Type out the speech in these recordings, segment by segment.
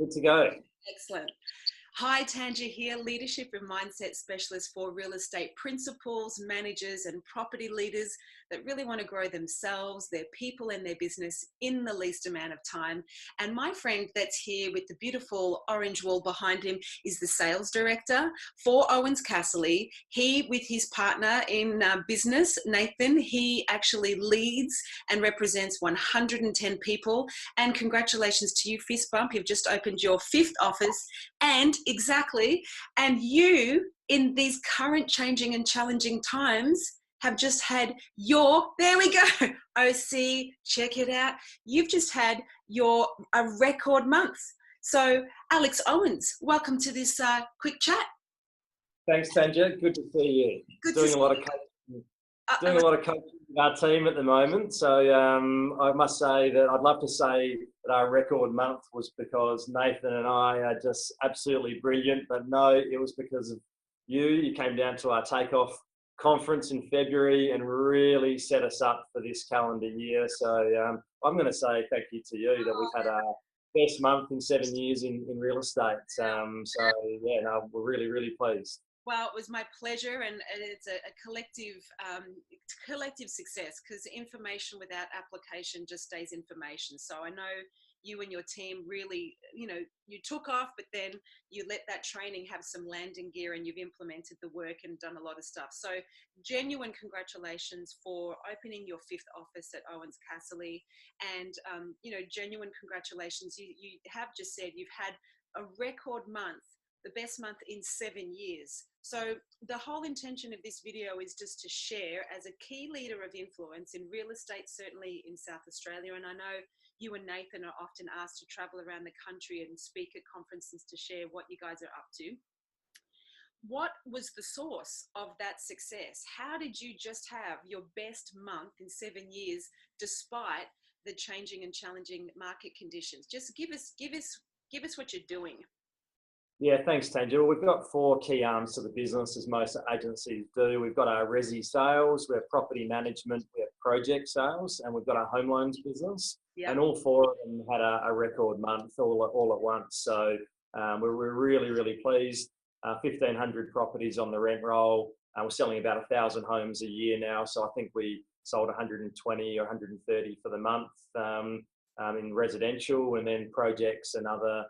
good to go. Excellent. Hi, Tanja here, Leadership and Mindset Specialist for real estate principals, managers and property leaders that really want to grow themselves, their people and their business in the least amount of time. And my friend that's here with the beautiful orange wall behind him is the sales director for Ouwens Casserly. He, with his partner in business, Nathan, he actually leads and represents 110 people. And congratulations to you, fist bump. You've just opened your 5th office. And exactly. And you, in these current changing and challenging times, have just had there we go, OC, check it out. You've just had a record month. So Alex Ouwens, welcome to this quick chat. Thanks, Tanja. Good to see you. Good doing to a lot of coaching with our team at the moment. So I must say that I'd love to say that our record month was because Nathan and I are just absolutely brilliant, but no, it was because of you. You came down to our takeoff conference in February and really set us up for this calendar year. So I'm going to say thank you to you that we've had our best month in 7 years in real estate. So yeah, no, we're really, really pleased. Well, it was my pleasure, and it's a collective success, because information without application just stays information. So I know you and your team really, you took off, but then you let that training have some landing gear and you've implemented the work and done a lot of stuff. So genuine congratulations for opening your 5th office at Ouwens Casserly, and, genuine congratulations. You have just said you've had a record month, the best month in 7 years. So the whole intention of this video is just to share, as a key leader of influence in real estate, certainly in South Australia, and I know you and Nathan are often asked to travel around the country and speak at conferences to share what you guys are up to. What was the source of that success? How did you just have your best month in 7 years despite the changing and challenging market conditions? Just give us what you're doing. Yeah, thanks, Tanja. We've got 4 key arms to the business, as most agencies do. We've got our resi sales, we have property management, we have project sales, and we've got our home loans business. Yep. And all 4 of them had a record month all at once. So we're really, really pleased. 1,500 properties on the rent roll. We're selling about 1,000 homes a year now. So I think we sold 120 or 130 for the month in residential, and then projects another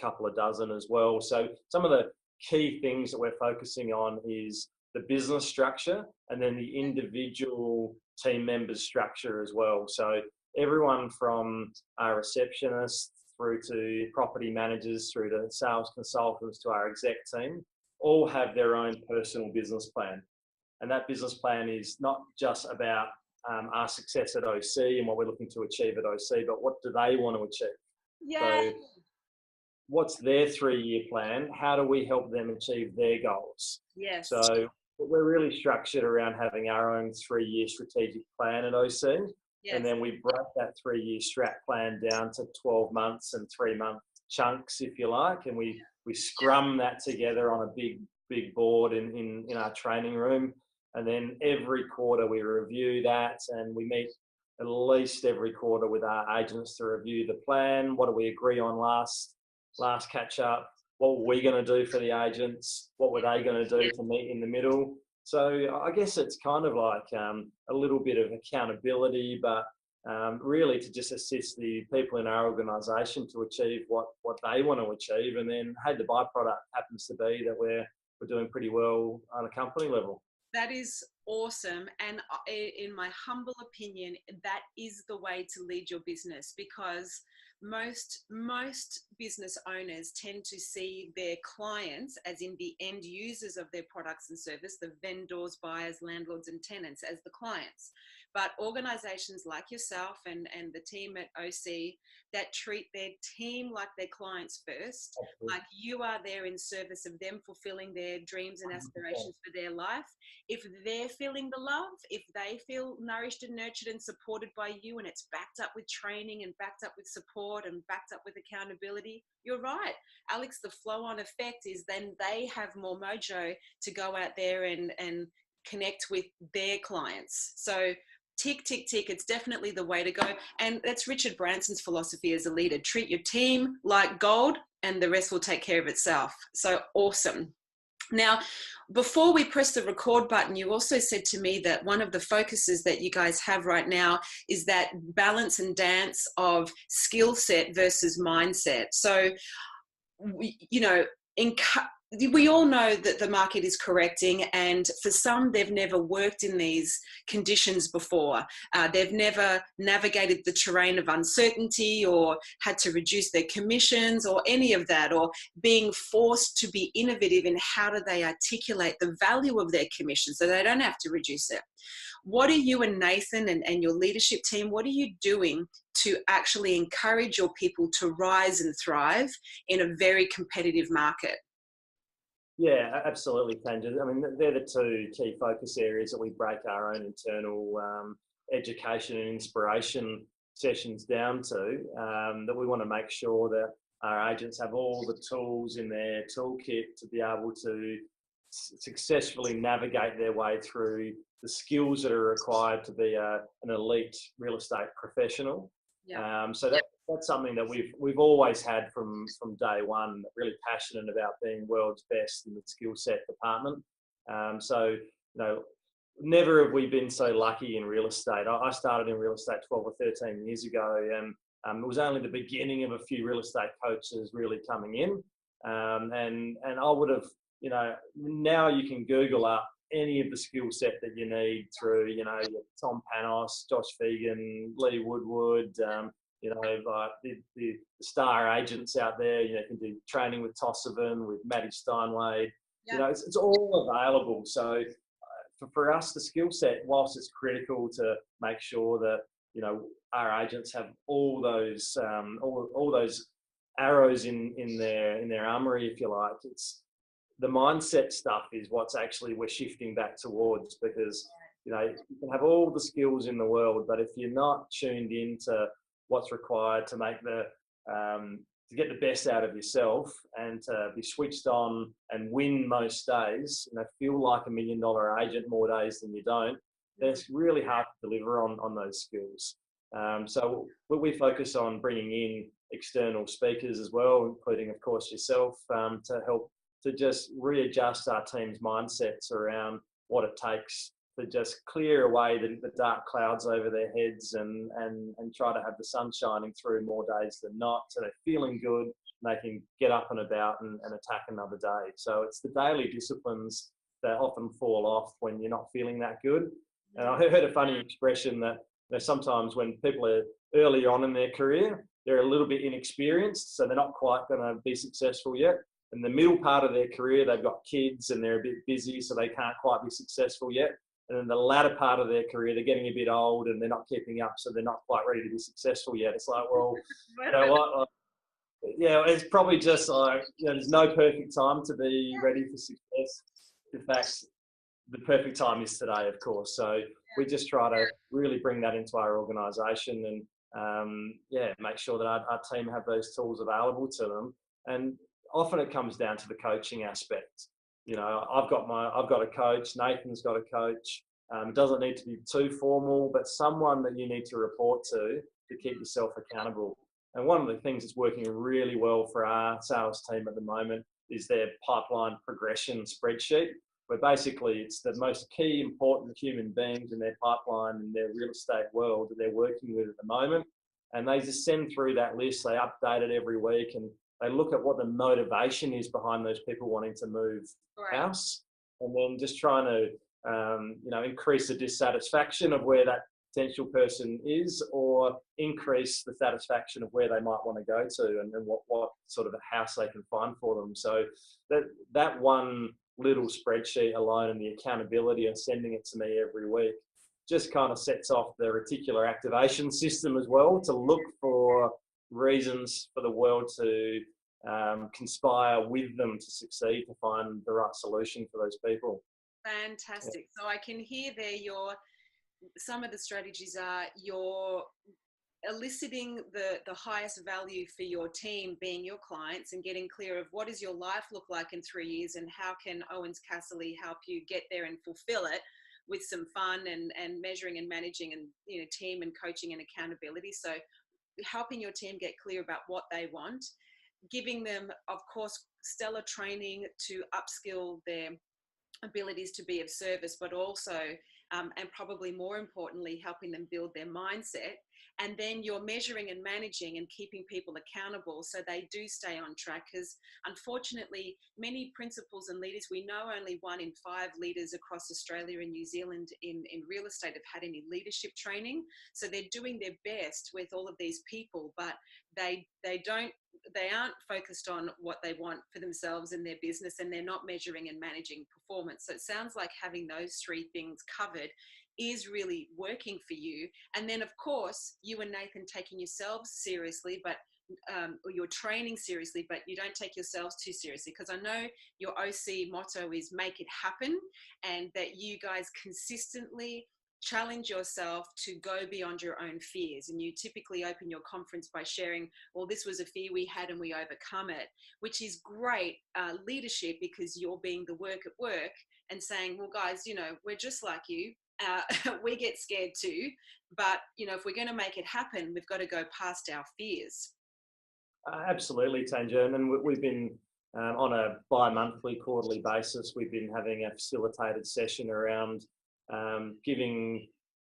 couple of dozen as well. So some of the key things that we're focusing on is the business structure and then the individual team members structure as well. So everyone from our receptionists through to property managers, through to sales consultants, to our exec team, all have their own personal business plan. And that business plan is not just about our success at OC and what we're looking to achieve at OC, but what do they want to achieve? Yeah. So what's their 3-year plan? How do we help them achieve their goals? Yes. So we're really structured around having our own 3-year strategic plan at OC. Yes. And then we break that 3-year strat plan down to 12 months and 3-month chunks, if you like. And we scrum that together on a big board in our training room. And then every quarter we review that, and we meet at least every quarter with our agents to review the plan. What do we agree on last catch up? What were we going to do for the agents? What were they going to do to meet in the middle? So I guess it's kind of like a little bit of accountability, but really to just assist the people in our organisation to achieve what they want to achieve. And then, hey, the byproduct happens to be that we're doing pretty well on a company level. That is awesome. And in my humble opinion, that is the way to lead your business, because most business owners tend to see their clients, as in the end users of their products and service, the vendors, buyers, landlords and tenants, as the clients. But organizations like yourself and the team at OC that treat their team like their clients first, like you are there in service of them fulfilling their dreams and aspirations for their life. If they're feeling the love, if they feel nourished and nurtured and supported by you, and it's backed up with training and backed up with support and backed up with accountability, you're right, Alex, the flow-on effect is then they have more mojo to go out there and connect with their clients. So tick, tick, tick. It's definitely the way to go. And that's Richard Branson's philosophy as a leader. Treat your team like gold and the rest will take care of itself. So awesome. Now, before we press the record button, you also said to me that one of the focuses that you guys have right now is that balance and dance of skill set versus mindset. So, you know, we all know that the market is correcting, and for some, they've never worked in these conditions before. They've never navigated the terrain of uncertainty or had to reduce their commissions or any of that, or being forced to be innovative in how do they articulate the value of their commission so they don't have to reduce it. What are you and Nathan and your leadership team, what are you doing to actually encourage your people to rise and thrive in a very competitive market? Yeah, absolutely, Tanja. I mean, they're the two key focus areas that we break our own internal education and inspiration sessions down to, that we want to make sure that our agents have all the tools in their toolkit to be able to successfully navigate their way through the skills that are required to be an elite real estate professional. Yeah. So that's something that we've always had from day one. Really passionate about being world's best in the skill set department. So you know, never have we been so lucky in real estate. I started in real estate 12 or 13 years ago, and it was only the beginning of a few real estate coaches really coming in. And I would have, you know, now you can Google up any of the skill set that you need through, you know, Tom Panos, Josh Fegan, Lee Woodward, you know, like the star agents out there. You know, you can do training with Tossoven, with Maddie Steinway. Yeah. You know, it's all available. So for us, the skill set, whilst it's critical to make sure that, you know, our agents have all those all those arrows in their armory, if you like, it's the mindset stuff is what's actually we're shifting back towards, because, you know, you can have all the skills in the world, but if you're not tuned into what's required to make to get the best out of yourself and to be switched on and win most days, you know, feel like $1 million agent more days than you don't, then it's really hard to deliver on those skills. So we focus on bringing in external speakers as well, including, of course, yourself, to help to just readjust our team's mindsets around what it takes to just clear away the dark clouds over their heads and try to have the sun shining through more days than not. So they're feeling good, they can get up and about and attack another day. So it's the daily disciplines that often fall off when you're not feeling that good. And I heard a funny expression that, you know, sometimes when people are early on in their career, they're a little bit inexperienced, so they're not quite going to be successful yet. In the middle part of their career, they've got kids and they're a bit busy, so they can't quite be successful yet. And in the latter part of their career, they're getting a bit old and they're not keeping up, so they're not quite ready to be successful yet. It's like, well, you know what? Like, yeah, it's probably just like, you know, there's no perfect time to be ready for success. In fact, the perfect time is today, of course. So we just try to really bring that into our organisation and make sure that our team have those tools available to them. And often it comes down to the coaching aspect. You know, I've got a coach, Nathan's got a coach. It doesn't need to be too formal, but someone that you need to report to keep yourself accountable. And one of the things that's working really well for our sales team at the moment is their pipeline progression spreadsheet, where basically it's the most key important human beings in their pipeline in their real estate world that they're working with at the moment. And they just send through that list, they update it every week, and they look at what the motivation is behind those people wanting to move house, and then just trying to increase the dissatisfaction of where that potential person is, or increase the satisfaction of where they might want to go to, and what sort of a house they can find for them. So that one little spreadsheet alone, and the accountability and sending it to me every week, just kind of sets off the reticular activation system as well, to look for reasons for the world to conspire with them to succeed, to find the right solution for those people. Fantastic. Yeah. So I can hear there some of the strategies are you're eliciting the highest value for your team, being your clients, and getting clear of what does your life look like in 3 years and how can Ouwens Casserly help you get there and fulfill it, with some fun and measuring and managing and, you know, team and coaching and accountability. So helping your team get clear about what they want, giving them, of course, stellar training to upskill their abilities to be of service, but also, and probably more importantly, helping them build their mindset. And then you're measuring and managing and keeping people accountable so they do stay on track. Because unfortunately, many principals and leaders, we know only 1 in 5 leaders across Australia and New Zealand in real estate have had any leadership training. So they're doing their best with all of these people, but they aren't focused on what they want for themselves and their business, and they're not measuring and managing performance. So it sounds like having those 3 things covered is really working for you. And then, of course, you and Nathan taking yourselves seriously, but or your training seriously, but you don't take yourselves too seriously, because I know your OC motto is make it happen, and that you guys consistently challenge yourself to go beyond your own fears. And you typically open your conference by sharing, well, this was a fear we had and we overcome it, which is great leadership, because you're being the work at work and saying, well, guys, you know, we're just like you. We get scared too, but, you know, if we're going to make it happen, we've got to go past our fears. Absolutely, Tanja. And we've been on a bi-monthly, quarterly basis, we've been having a facilitated session around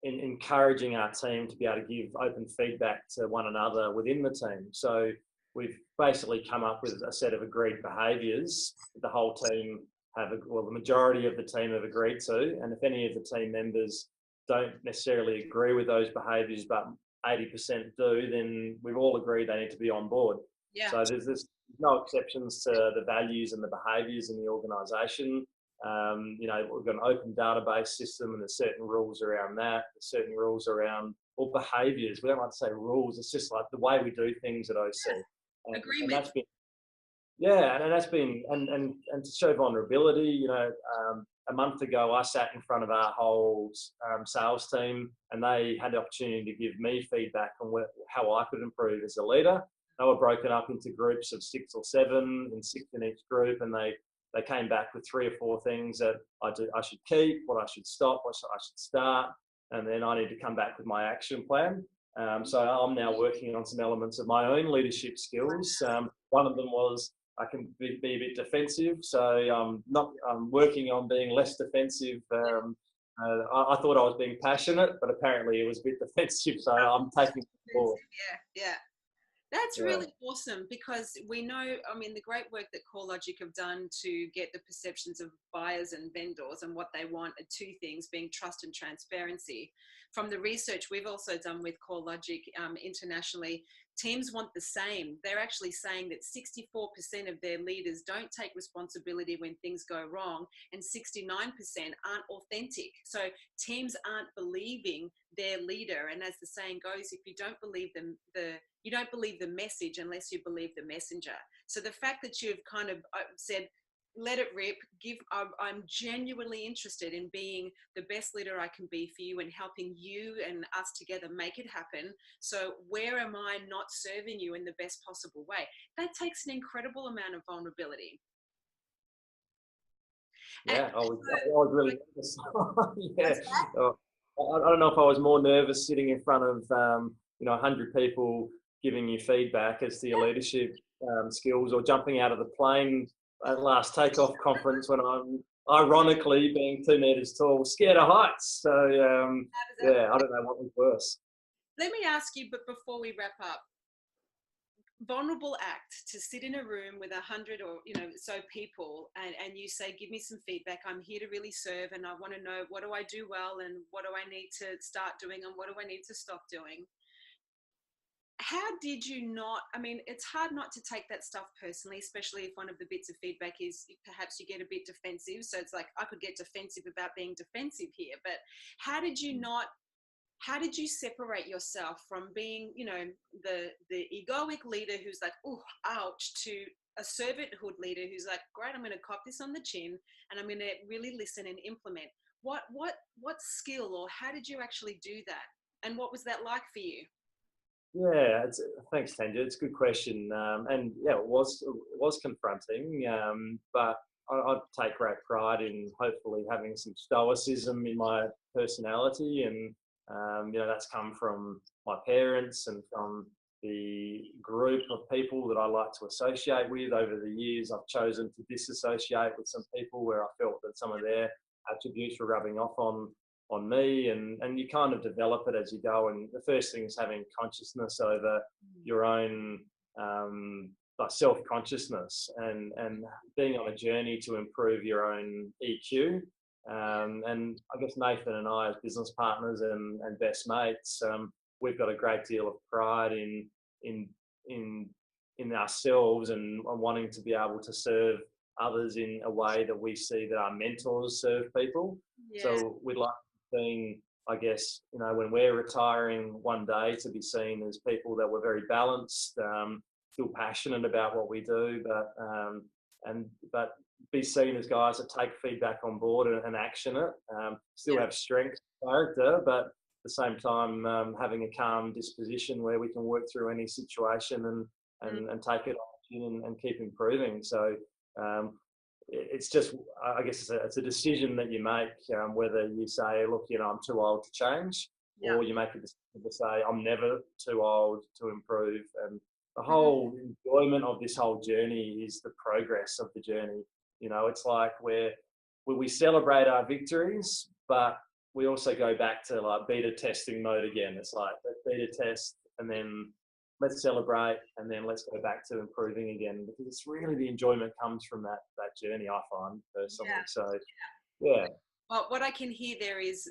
encouraging our team to be able to give open feedback to one another within the team. So we've basically come up with a set of agreed behaviours the whole team the majority of the team have agreed to. And if any of the team members don't necessarily agree with those behaviours, but 80% do, then we've all agreed they need to be on board. Yeah. So there's no exceptions to the values and the behaviours in the organisation. You know, we've got an open database system, and there's certain rules around that. There's certain rules around behaviours. We don't like to say rules. It's just like the way we do things at OC. Agreement. And that's been, and that's been, and to show vulnerability. You know, a month ago, I sat in front of our whole sales team, and they had the opportunity to give me feedback on how I could improve as a leader. They were broken up into groups of 6 or 7, and 6 in each group, and they came back with 3 or 4 things that I should keep, what I should stop, what I should start, and then I need to come back with my action plan. So I'm now working on some elements of my own leadership skills. One of them was I can be a bit defensive, so I'm working on being less defensive. I thought I was being passionate, but apparently it was a bit defensive, so I'm taking it forward. Yeah. That's really awesome, because we know, I mean, the great work that CoreLogic have done to get the perceptions of buyers and vendors and what they want are 2 things, being trust and transparency. From the research we've also done with CoreLogic internationally, teams want the same. They're actually saying that 64% of their leaders don't take responsibility when things go wrong, and 69% aren't authentic. So teams aren't believing their leader. And as the saying goes, if you don't believe them, you don't believe the message unless you believe the messenger. So the fact that you've kind of said, let it rip, I'm genuinely interested in being the best leader I can be for you and helping you and us together make it happen. So where am I not serving you in the best possible way? That takes an incredible amount of vulnerability. Yeah, I was really nervous. I don't know if I was more nervous sitting in front of 100 people giving you feedback as to your leadership skills, or jumping out of the plane at last takeoff conference when I'm ironically, being 2 meters tall, scared of heights. So I don't know what was worse. Let me ask you, but before we wrap up, vulnerable act to sit in a room with 100 or so people, and you say, give me some feedback, I'm here to really serve, and I want to know, what do I do well, and what do I need to start doing, and what do I need to stop doing? How did you not, I mean, it's hard not to take that stuff personally, especially if one of the bits of feedback is perhaps you get a bit defensive. So it's like, I could get defensive about being defensive here, but how did you separate yourself from being, the egoic leader who's like, oh, ouch, to a servanthood leader who's like, great, I'm going to cop this on the chin and I'm going to really listen and implement. What skill, or how did you actually do that? And what was that like for you? Yeah, thanks, Tanja. It's a good question, and yeah, it was confronting, but I take great pride in hopefully having some stoicism in my personality, and that's come from my parents and from the group of people that I like to associate with. Over the years, I've chosen to disassociate with some people where I felt that some of their attributes were rubbing off on me, and you kind of develop it as you go. And the first thing is having consciousness over your own self-consciousness, and being on a journey to improve your own EQ. And I guess Nathan and I, as business partners and best mates, we've got a great deal of pride in ourselves, and wanting to be able to serve others in a way that we see that our mentors serve people. Yeah. So we'd like being, I guess, when we're retiring one day, to be seen as people that were very balanced, still passionate about what we do, but be seen as guys that take feedback on board and action it. Still have strength, character, but at the same time having a calm disposition where we can work through any situation and take it on and keep improving. So it's just, I guess it's a decision that you make, whether you say, look, I'm too old to change, or you make a decision to say, I'm never too old to improve. And the whole enjoyment of this whole journey is the progress of the journey. It's like where we celebrate our victories, but we also go back to like beta testing mode again. It's like beta test, and then let's celebrate, and then let's go back to improving again, because it's really the enjoyment comes from that journey, I find personally. Yeah. So yeah. Well, what I can hear there is,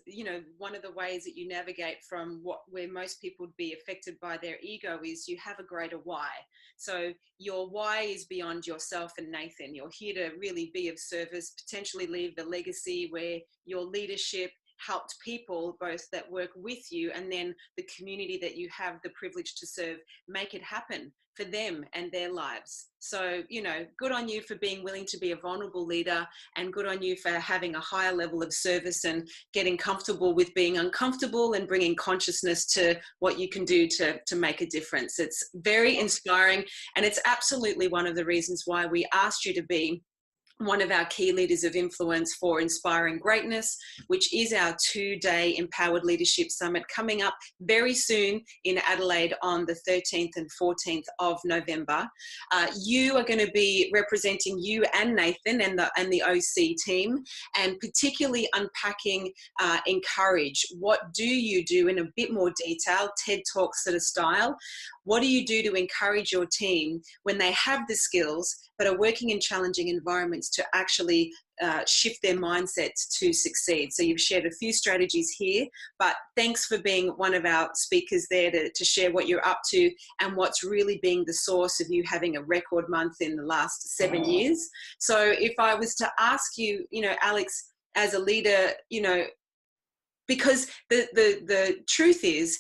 one of the ways that you navigate from where most people would be affected by their ego is you have a greater why. So your why is beyond yourself and Nathan. You're here to really be of service, potentially leave a legacy where your leadership helped people, both that work with you and then the community that you have the privilege to serve, make it happen for them and their lives. So, good on you for being willing to be a vulnerable leader, and good on you for having a higher level of service and getting comfortable with being uncomfortable and bringing consciousness to what you can do to make a difference. It's very inspiring, and it's absolutely one of the reasons why we asked you to be one of our key leaders of influence for Inspiring Greatness, which is our 2-day Empowered Leadership Summit coming up very soon in Adelaide on the 13th and 14th of November. You are going to be representing you and Nathan and the OC team, and particularly unpacking Encourage. What do you do in a bit more detail, TED Talk sort of style? What do you do to encourage your team when they have the skills but are working in challenging environments to actually shift their mindsets to succeed? So you've shared a few strategies here, but thanks for being one of our speakers there to share what you're up to and what's really being the source of you having a record month in the last 7 years. So if I was to ask you, Alex, as a leader, because the truth is,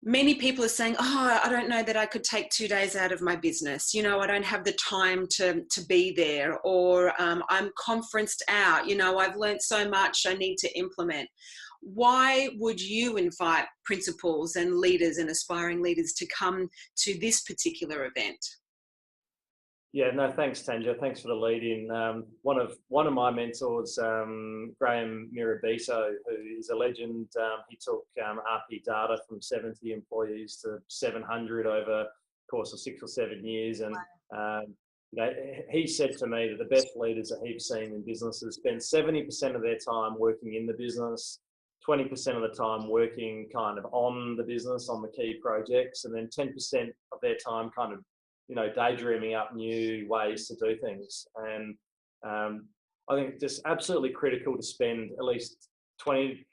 many people are saying, I don't know that I could take 2 days out of my business. I don't have the time to be there, or I'm conferenced out. I've learned so much I need to implement. Why would you invite principals and leaders and aspiring leaders to come to this particular event? Yeah, no, thanks, Tanja. Thanks for the lead in. One of my mentors, Graham Mirabiso, who is a legend, he took RP data from 70 employees to 700 over the course of 6 or 7 years. And he said to me that the best leaders that he's seen in businesses spend 70% of their time working in the business, 20% of the time working kind of on the business, on the key projects, and then 10% of their time kind of daydreaming up new ways to do things. And I think it's just absolutely critical to spend at least 20%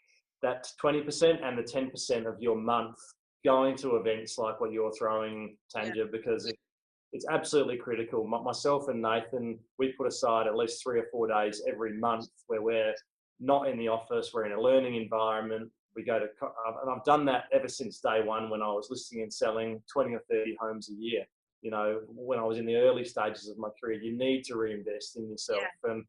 and the 10% of your month going to events like what you're throwing, Tanja, because it's absolutely critical. Myself and Nathan, we put aside at least 3 or 4 days every month where we're not in the office, we're in a learning environment. We go to, and I've done that ever since day one when I was listing and selling 20 or 30 homes a year. When I was in the early stages of my career, you need to reinvest in yourself. And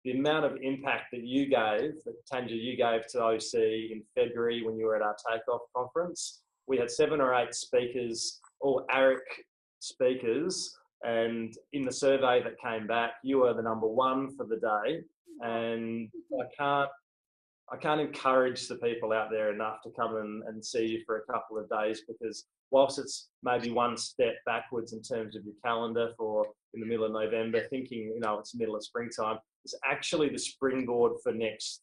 the amount of impact that you gave, that Tanja, you gave to OC in February when you were at our takeoff conference, we had 7 or 8 speakers, all ARIC speakers, And in the survey that came back, you were the number one for the day. And I can't encourage the people out there enough to come and see you for a couple of days, because whilst it's maybe one step backwards in terms of your calendar for in the middle of November, thinking, it's the middle of springtime, it's actually the springboard for next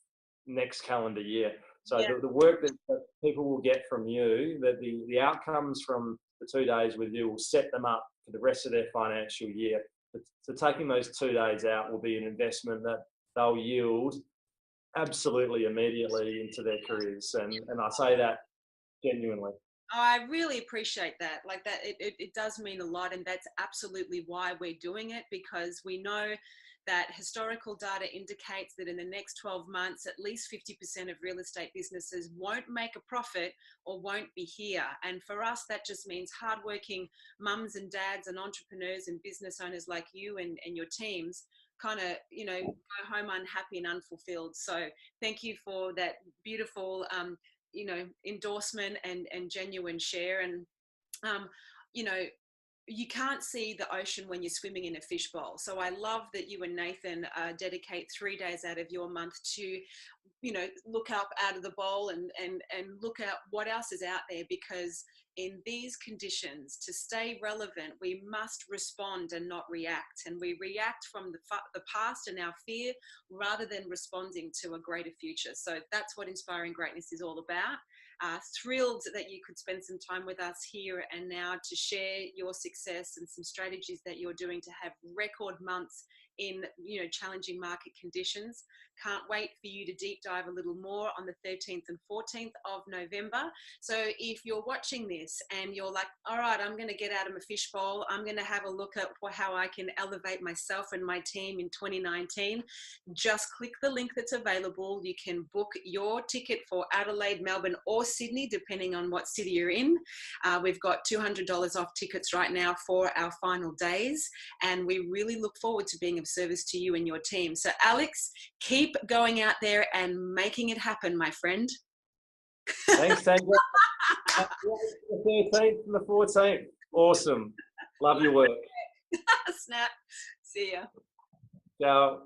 calendar year. So the work that people will get from you, that the outcomes from the 2 days with you will set them up for the rest of their financial year. So taking those 2 days out will be an investment that they'll yield absolutely immediately into their careers. And I say that genuinely. I really appreciate that. Like that, it does mean a lot. And that's absolutely why we're doing it, because we know that historical data indicates that in the next 12 months, at least 50% of real estate businesses won't make a profit or won't be here. And for us, that just means hardworking mums and dads and entrepreneurs and business owners like you and your teams kind of, go home unhappy and unfulfilled. So thank you for that beautiful, endorsement and genuine share. And, you can't see the ocean when you're swimming in a fishbowl. So I love that you and Nathan dedicate 3 days out of your month to, look up out of the bowl and look at what else is out there, because in these conditions, to stay relevant, we must respond and not react. And we react from the past and our fear rather than responding to a greater future. So that's what Inspiring Greatness is all about. Thrilled that you could spend some time with us here and now to share your success and some strategies that you're doing to have record months in challenging market conditions. Can't wait for you to deep dive a little more on the 13th and 14th of November. So if you're watching this and you're like, all right, I'm going to get out of my fishbowl, I'm going to have a look at how I can elevate myself and my team in 2019, just click the link that's available. You can book your ticket for Adelaide, Melbourne or Sydney, depending on what city you're in. We've got $200 off tickets right now for our final days, and we really look forward to being of service to you and your team. So Alex, keep going out there and making it happen, my friend. Thanks, Tanya. The 13th and the 14th. Awesome. Love your work. Snap. See ya. Ciao.